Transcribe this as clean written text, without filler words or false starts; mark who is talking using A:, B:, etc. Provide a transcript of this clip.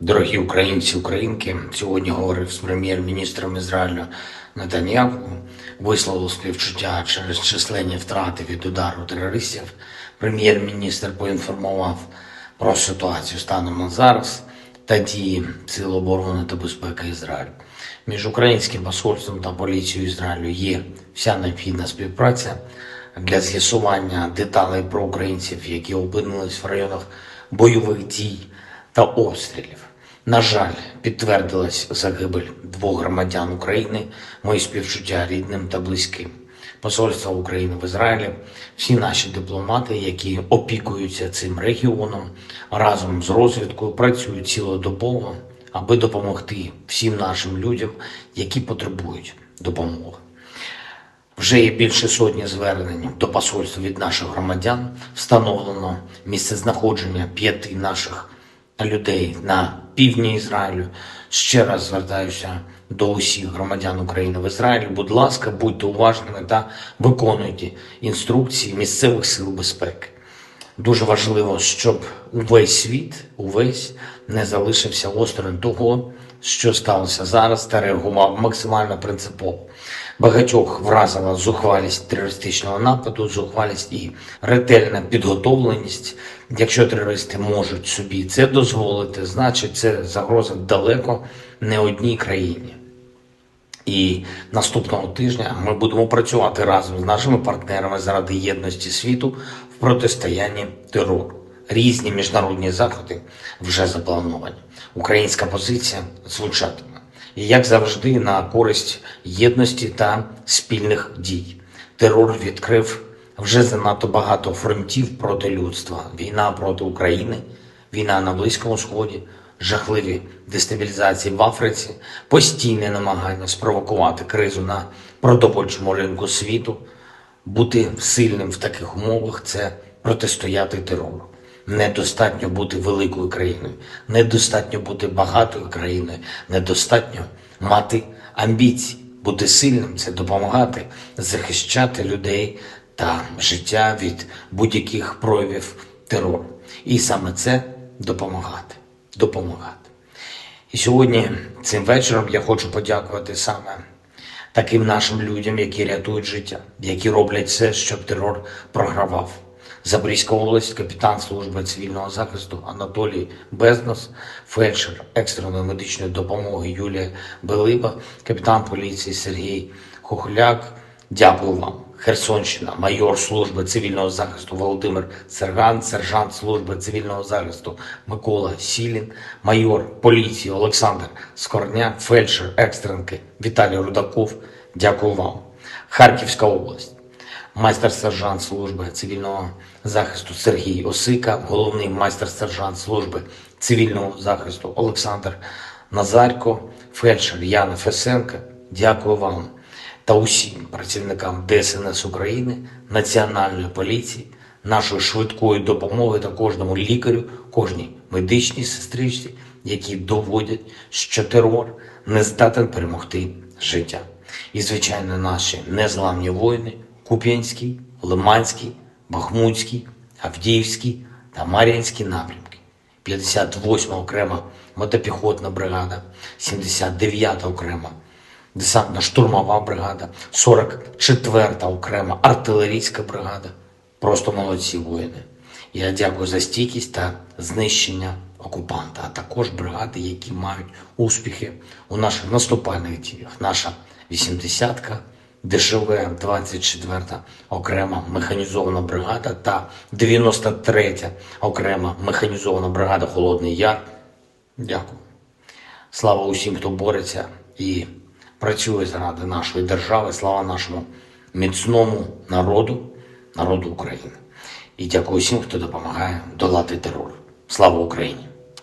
A: Дорогі українці, українки, сьогодні говорив з прем'єр-міністром Ізраїлю Нетаньяху, висловив співчуття через численні втрати від удару терористів. Прем'єр-міністр поінформував про ситуацію станом на зараз та дії Сил оборони та безпеки Ізраїлю. Між українським посольством та поліцією Ізраїлю є вся необхідна співпраця для з'ясування деталей про українців, які опинились в районах бойових дій та обстрілів. На жаль, підтвердилась загибель двох громадян України, мої співчуття рідним та близьким. Посольство України в Ізраїлі, всі наші дипломати, які опікуються цим регіоном, разом з розвідкою працюють цілодобово, аби допомогти всім нашим людям, які потребують допомоги. Вже є більше сотні звернень до посольства від наших громадян. Встановлено місцезнаходження 5 наших людей на півдні Ізраїлю. Ще раз звертаюся до усіх громадян України в Ізраїлі. Будь ласка, будьте уважними та виконуйте інструкції місцевих сил безпеки. Дуже важливо, щоб увесь світ, не залишився осторонь того, що сталося зараз, та реагував максимально принципово. Багатьох вразила зухвалість терористичного нападу, зухвалість і ретельна підготовленість. Якщо терористи можуть собі це дозволити, значить це загроза далеко не одній країні. І наступного тижня ми будемо працювати разом з нашими партнерами заради єдності світу в протистоянні терору. Різні міжнародні заходи вже заплановані. Українська позиція звучатиме, і, як завжди, на користь єдності та спільних дій. Терор відкрив вже занадто багато фронтів проти людства. Війна проти України, війна на Близькому Сході, жахливі дестабілізації в Африці, постійне намагання спровокувати кризу на продовольчому ринку світу. Бути сильним в таких умовах – це протистояти терору. Недостатньо бути великою країною, недостатньо бути багатою країною, недостатньо мати амбіції. Бути сильним – це допомагати захищати людей та життя від будь-яких проявів терору. І саме це допомагати. І сьогодні, цим вечором, я хочу подякувати саме таким нашим людям, які рятують життя, які роблять все, щоб терор програвав. Запорізька область, капітан служби цивільного захисту Анатолій Безнос, фельдшер екстреної медичної допомоги Юлія Белиба, капітан поліції Сергій Хохляк. Дякую вам. Херсонщина, майор служби цивільного захисту Володимир Серган, сержант служби цивільного захисту Микола Сілін, майор поліції Олександр Скорняк, фельдшер екстренки Віталій Рудаков. Дякую вам. Харківська область. Майстер-сержант служби цивільного захисту Сергій Осика, головний майстер-сержант служби цивільного захисту Олександр Назарко, фельдшер Яна Фесенка. Дякую вам та усім працівникам ДСНС України, Національної поліції, нашої швидкої допомоги та кожному лікарю, кожній медичній сестричці, які доводять, що терор не здатен перемогти життя. І, звичайно, наші незламні воїни Куп'янський, Лиманський, Бахмутський, Авдіївський та Мар'їнський напрямки. 58-ма окрема мотопіхотна бригада, 79-та окрема десантно-штурмова бригада, 44-та окрема артилерійська бригада. Просто молодці воїни. Я дякую за стійкість та знищення окупанта, а також бригади, які мають успіхи у наших наступальних діях. Наша 80-ка, ДШВ, 24-та окрема механізована бригада та 93-я окрема механізована бригада Холодний Яр. Дякую. Слава усім, хто бореться і працює заради нашої держави. Слава нашому міцному народу України. І дякую усім, хто допомагає долати терор. Слава Україні!